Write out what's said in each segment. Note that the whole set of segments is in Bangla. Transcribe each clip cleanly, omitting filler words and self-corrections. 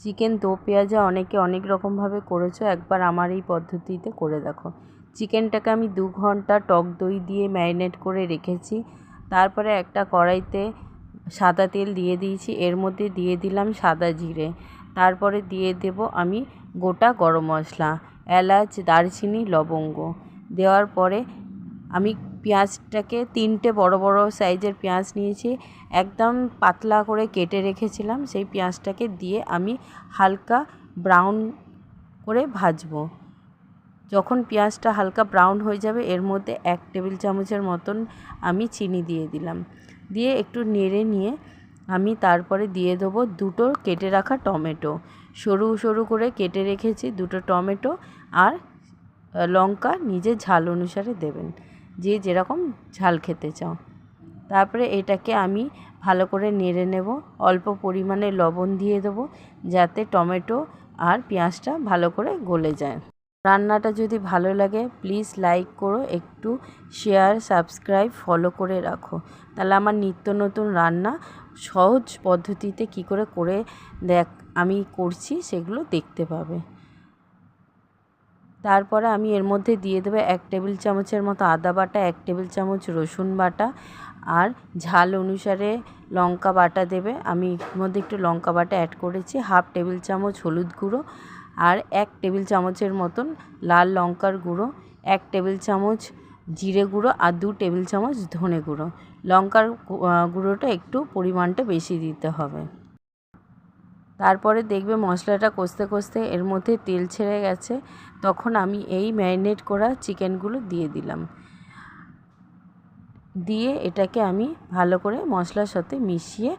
চিকেন দো পেঁয়াজা অনেকে অনেক রকমভাবে করেছো, একবার আমার এই পদ্ধতিতে করে দেখো। চিকেনটাকে আমি 2 ঘন্টা টক দই দিয়ে ম্যারিনেট করে রেখেছি। তারপরে একটা কড়াইতে সাদা তেল দিয়ে দিয়েছি, এর মধ্যে দিয়ে দিলাম সাদা জিরে, তারপরে দিয়ে দেব আমি গোটা গরম মশলা, এলাচ, দারচিনি, লবঙ্গ। দেওয়ার পরে আমি পেঁয়াজটাকে 3টে বড় বড় সাইজের পেঁয়াজ নিয়েছি, একদম পাতলা করে কেটে রেখেছিলাম। সেই পেঁয়াজটাকে দিয়ে আমি হালকা ব্রাউন করে ভাজবো। যখন পেঁয়াজটা হালকা ব্রাউন হয়ে যাবে এর মধ্যে 1 টেবিল চামচের মতন আমি চিনি দিয়ে দিলাম। দিয়ে একটু নেড়ে নিয়ে আমি তারপরে দিয়ে দেবো 2টো কেটে রাখা টমেটো, সরু সরু করে কেটে রেখেছি 2টো টমেটো। আর লঙ্কা নিজের ঝাল অনুসারে দেবেন, যে যেরকম ঝাল খেতে চাও। তারপরে এটাকে আমি ভালো করে নেড়ে নেব। অল্প পরিমাণে লবণ দিয়ে দেবো যাতে টমেটো আর পেঁয়াজটা ভালো করে গলে যায়। রান্নাটা যদি ভালো লাগে প্লিজ লাইক করো, একটু শেয়ার, সাবস্ক্রাইব, ফলো করে রাখো। তাহলে আমার নিত্য নতুন রান্না সহজ পদ্ধতিতে কী করে আমি করছি সেগুলো দেখতে পাবে। তারপরে আমি এর মধ্যে দিয়ে দেবো 1 টেবিল চামচের মতো আদা বাটা, 1 টেবিল চামচ রসুন বাটা, আর ঝাল অনুসারে লঙ্কা বাটা দেবে। আমি এর মধ্যে একটু লঙ্কা বাটা অ্যাড করেছি, 1/2 টেবিল চামচ হলুদ গুঁড়ো, আর 1 টেবিল চামচের মতন লাল লঙ্কার গুঁড়ো, 1 টেবিল চামচ জিরে গুঁড়ো, আর 2 টেবিল চামচ ধনে গুঁড়ো। লঙ্কার গুঁড়োটা একটু পরিমাণটা বেশি দিতে হবে। তারপরে দেখবে মশলাটা কষতে কষতে এর মধ্যে তেল ছেড়ে গেছে, তখন আমি এই ম্যারিনেট করা চিকেনগুলো দিয়ে দিলাম। দিয়ে এটাকে আমি ভালো করে মশলার সাথে মিশিয়ে,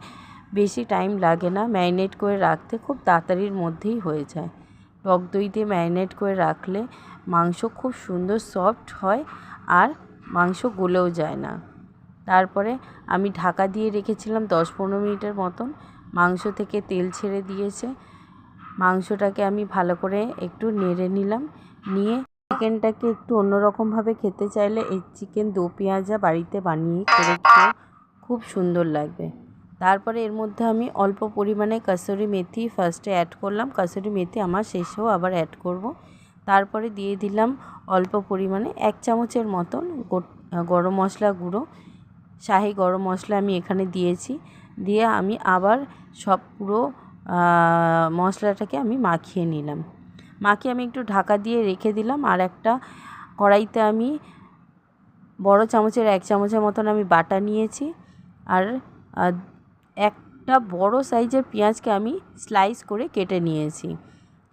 বেশি টাইম লাগে না ম্যারিনেট করে রাখতে, খুব তাড়াতাড়ির মধ্যেই হয়ে যায়। টক দই দিয়ে ম্যারিনেট করে রাখলে মাংস খুব সুন্দর সফট হয় আর মাংস গলেও যায় না। তারপরে আমি ঢাকা দিয়ে রেখেছিলাম 10-15 মিনিটের মতন। মাংস থেকে তেল ছেড়ে দিয়েছে। মাংসটাকে আমি ভালো করে একটু নেড়ে নিলাম। নিয়ে চিকেনটাকে একটু অন্যরকমভাবে খেতে চাইলে এই চিকেন দো পেঁয়াজা বাড়িতে বানিয়ে করে খেয়ে খুব সুন্দর লাগবে। তারপরে এর মধ্যে আমি অল্প পরিমাণে কাসুরি মেথি ফার্স্টে অ্যাড করলাম, কাসুরি মেথি আমার শেষেও আবার অ্যাড করব। তারপরে দিয়ে দিলাম অল্প পরিমাণে 1 চামচের মতন গরম মশলা গুঁড়ো, শাহি গরম মশলা আমি এখানে দিয়েছি। দিয়ে আমি আবার সব পুরো মশলাটাকে আমি মাখিয়ে নিলাম। মাখিয়ে আমি একটু ঢাকা দিয়ে রেখে দিলাম। আর একটা কড়াইতে আমি বড় চামচের 1 চামচের মতন আমি বাটা নিয়েছি, আর একটা বড় সাইজের পেঁয়াজকে আমি স্লাইস করে কেটে নিয়েছি।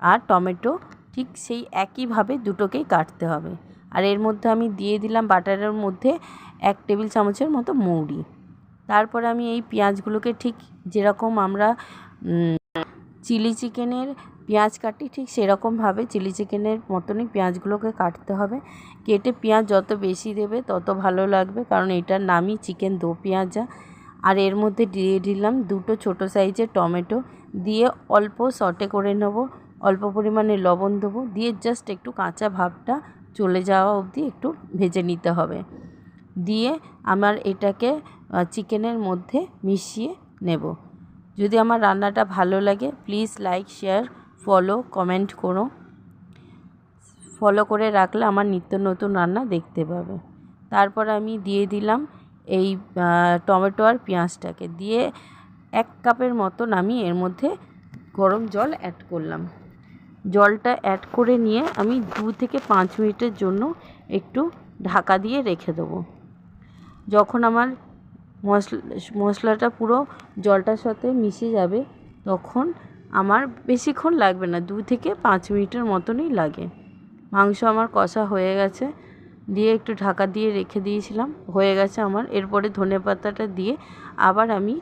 আর টমেটো ঠিক সেই একইভাবে দুটোকেই কাটতে হবে। আর এর মধ্যে আমি দিয়ে দিলাম বাটারের মধ্যে 1 টেবিল চামচের মতো মৌরি। তারপর আমি এই পেঁয়াজগুলোকে ঠিক যেরকম আমরা চিলি চিকেনের পেঁয়াজ কাটি ঠিক সেরকমভাবে চিলি চিকেনের মতনই পেঁয়াজগুলোকে কাটতে হবে। কেটে পেঁয়াজ যত বেশি দেবে তত ভালো লাগবে, কারণ এটার নামই চিকেন দো পেঁয়াজা। আর এর মধ্যে দিয়ে দিলাম 2টো ছোটো সাইজের টমেটো, দিয়ে অল্প সটে করে নেব। অল্প পরিমাণে লবণ দেবো, দিয়ে জাস্ট একটু কাঁচা ভাবটা চলে যাওয়া অবধি একটু ভেজে নিতে হবে। দিয়ে আমার এটাকে চিকেনের মধ্যে মিশিয়ে নেব। যদি আমার রান্নাটা ভালো লাগে please like, share, follow, comment করো। ফলো করে রাখলে আমার নিত্য নতুন রান্না দেখতে পাবে। তারপর আমি দিয়ে দিলাম এই টমেটো আর পেঁয়াজটাকে, দিয়ে 1 কাপের মতন আমি এর মধ্যে গরম জল অ্যাড করলাম। জলটা অ্যাড করে নিয়ে আমি 2 থেকে 5 মিনিটের জন্য একটু ঢাকা দিয়ে রেখে দেবো। যখন আমার মশলাটা পুরো জলটার সাথে মিশে যাবে তখন আমার বেশিক্ষণ লাগবে না, 2 থেকে 5 মিনিটের মতনই লাগে। মাংস আমার কষা হয়ে গেছে, দিয়ে একটু ঢাকা দিয়ে রেখে দিয়েছিলাম, হয়ে গেছে আমার। এরপরে ধনেপাতাটা দিয়ে আবার আমি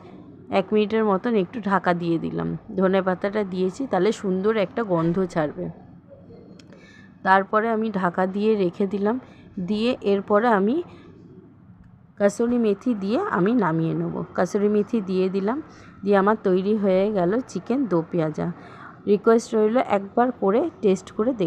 1 মিনিটের মতন একটু ঢাকা দিয়ে দিলাম। ধনেপাতাটা দিয়েছি তাহলে সুন্দর একটা গন্ধ ছাড়বে। তারপরে আমি ঢাকা দিয়ে রেখে দিলাম। দিয়ে এরপরে আমি কাসুরি মেথি দিয়ে আমি নামিয়ে নেব। কাসুরি মেথি দিয়ে দিলাম, দিয়ে আমার তৈরি হয়ে গেল চিকেন দো পেঁয়াজা। রিকোয়েস্ট রইল একবার করে টেস্ট করে